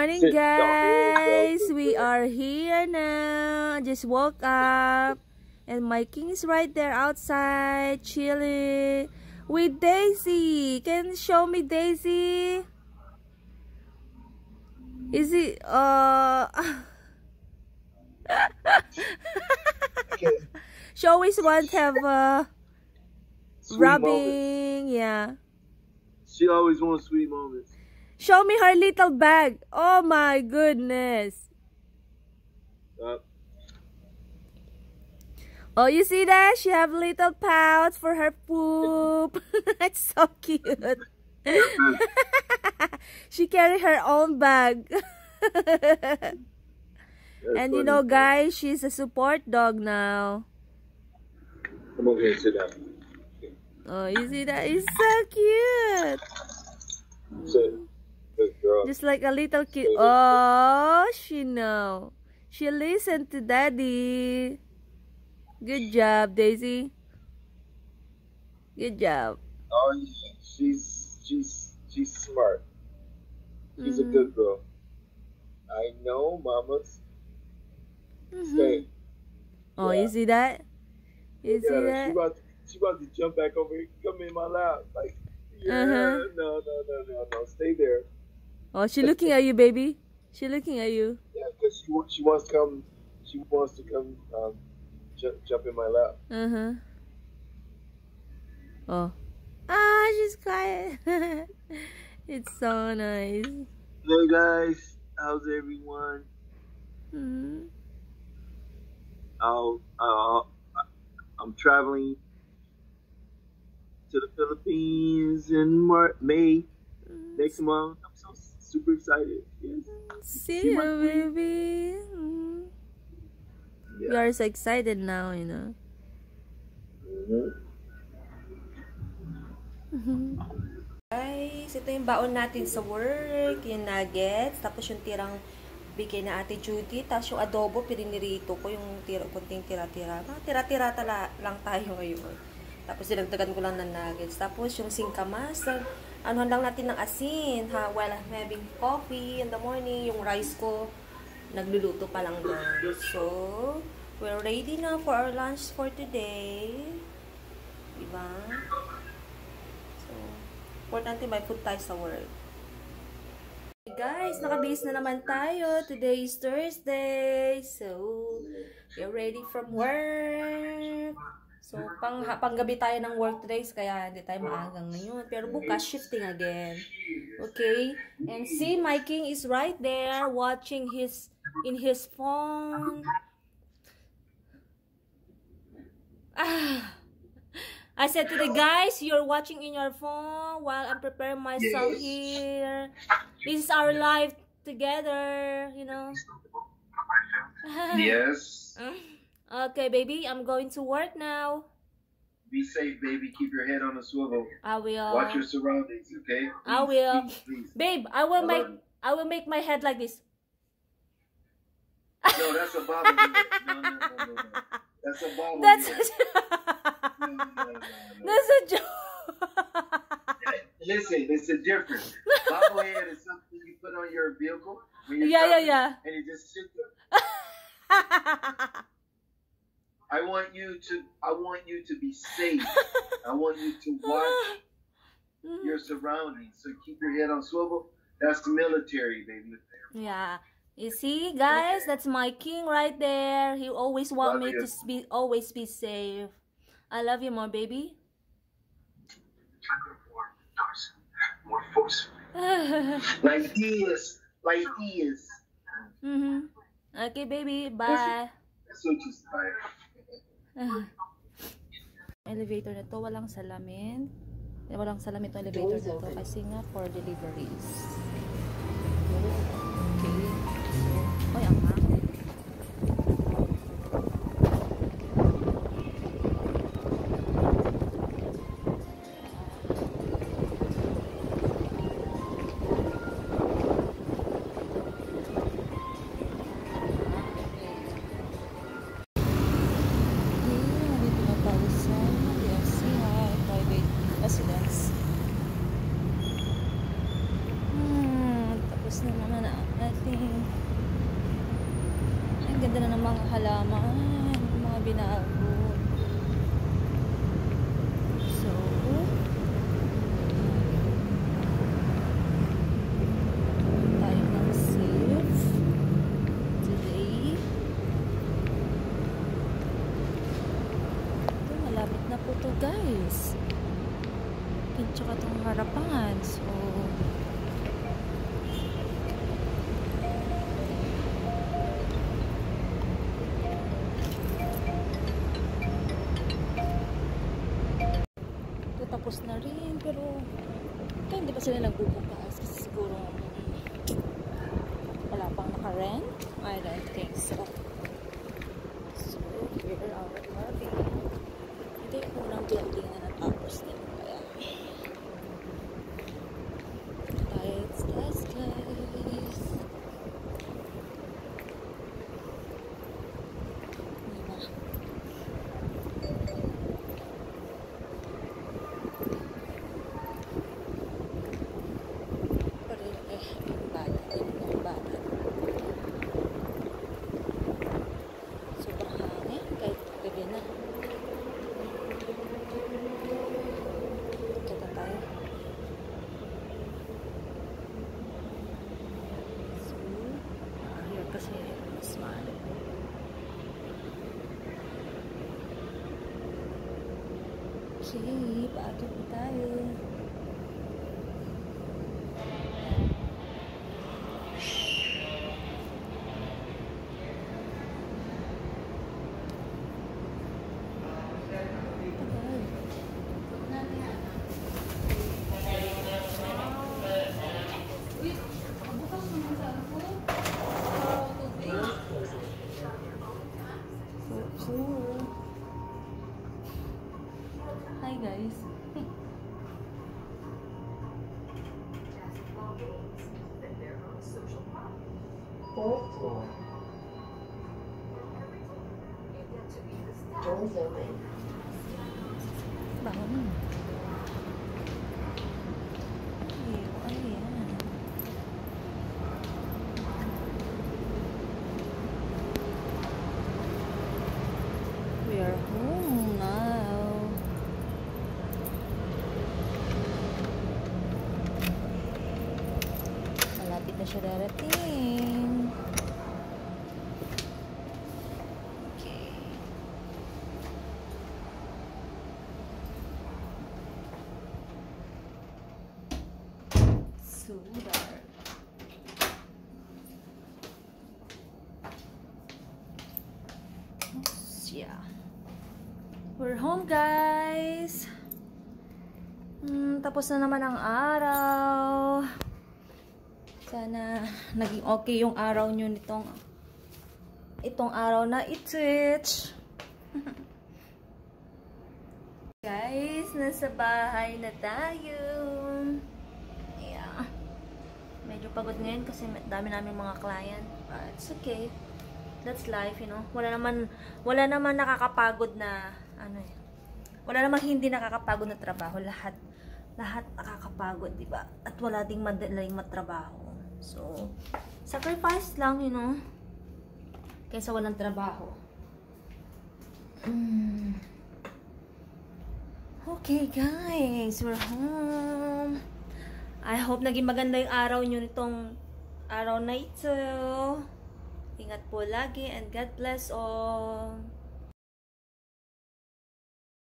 Morning guys, we are here now. Just woke up and my king is right there outside chilling with Daisy. Can you show me Daisy? Is it she always want to have rubbing, yeah. She always wants sweet moments. Show me her little bag. Oh my goodness. Oh, you see that? She have little pouch for her poop. It's so cute. She carry her own bag. And you know, guys, she's a support dog now. Come over here and sit down. Oh, you see that? It's so cute. Sit. Good girl. Just like a little kid. Oh, she know. She listened to daddy. Good job, Daisy. Good job. Oh, she's smart. She's a good girl. I know, Mama's. Stay. Oh, you see that? You see that? She about to jump back over here. Come in my lap. Like, yeah, no. Stay there. Oh, she looking at you, baby. She looking at you. Yeah, because she wants to come. She wants to come jump in my lap. Oh. Ah, she's quiet. It's so nice. Hey guys, how's everyone? I'm traveling to the Philippines in May next month. I'm so super excited. Yes. See you, baby. We are so excited now, you know. Guys, ito yung baon natin sa work, yung nuggets, tapos yung tirang bigay na Ate Judy, tapos yung adobo, pininirito ko yung kunting tira-tira. Tira-tira lang tayo ngayon. Tapos dinagdagan ko lang ng nuggets. Tapos yung singkamas, anuhan lang natin ng asin, while I'm having coffee in the morning. Yung rice ko, nagluluto pa lang doon. So, we're ready now for our lunch for today. Diba? So, importante may food tayo sa work. Hey guys, nakabihis na naman tayo. Today is Thursday. So, we're ready from work. So, panggabi tayo ng work today, kaya hindi tayo maagang ngayon. Pero bukas, shifting again. Okay? And see, my king is right there watching in his phone. I said to the guys, you're watching in your phone while I'm preparing myself here. This is our life together, you know. Yes. Okay, baby, I'm going to work now. Be safe, baby. Keep your head on a swivel. I will. Watch your surroundings, okay? Please, I will. Please. Babe, I will make my head like this. No, that's a bobble. No. That's a bobble. That's a joke. Listen, it's a difference. Bobblehead is something you put on your vehicle when you're yeah. and you just sit there. I want you to be safe. I want you to watch your surroundings. So keep your head on swivel. That's military, baby. Yeah. You see, guys, that's my king right there. He always want me to always be safe. I love you more, baby. More forcefully. Like this. Okay, baby. Bye. That's what you say. Elevator na to, walang salamin. Walang salamin itong elevator na to kasi nga for deliveries. Okay. Oy, ang hangin. Nothing. Ang ganda na ng mga halaman, mga binago. So, tayo ng safe today. Ito, malapit na po to guys. Tsaka itong harapan. So, ito tapos na rin. Pero, ito hindi pa sila nagbubukas. Kasi siguro wala pang naka-rent. I don't think so. So, here are our lobby. Ito yung unang building na natapos din. Let's guys. Diba? Pero yung bata. Sobrang hangin kahit gabi na. Kita tayo. Kasi mas mahal. Okay, paakit po tayo. Hi guys. Fourth floor. Doors open. Bangun. Ew, ano yan? We are home now. Malapit na siya darating. Okay. So dark. Yeah. We're home, guys. Tapos na naman ang araw. Sana naging okay yung araw nyo itong araw na i-twitch. Guys, nasa bahay na tayo. Yeah. Medyo pagod ngayon kasi dami namin mga client. But it's okay. That's life, you know. Wala naman nakakapagod na wala namang hindi nakakapagod na trabaho. Lahat nakakapagod, 'di ba? At wala ding madaling matrabaho. So, sacrifice lang, you know. Kaysa walang trabaho. Okay, guys, we're home. I hope naging maganda yung araw nyo nitong araw na ito. Ingat po lagi and God bless all.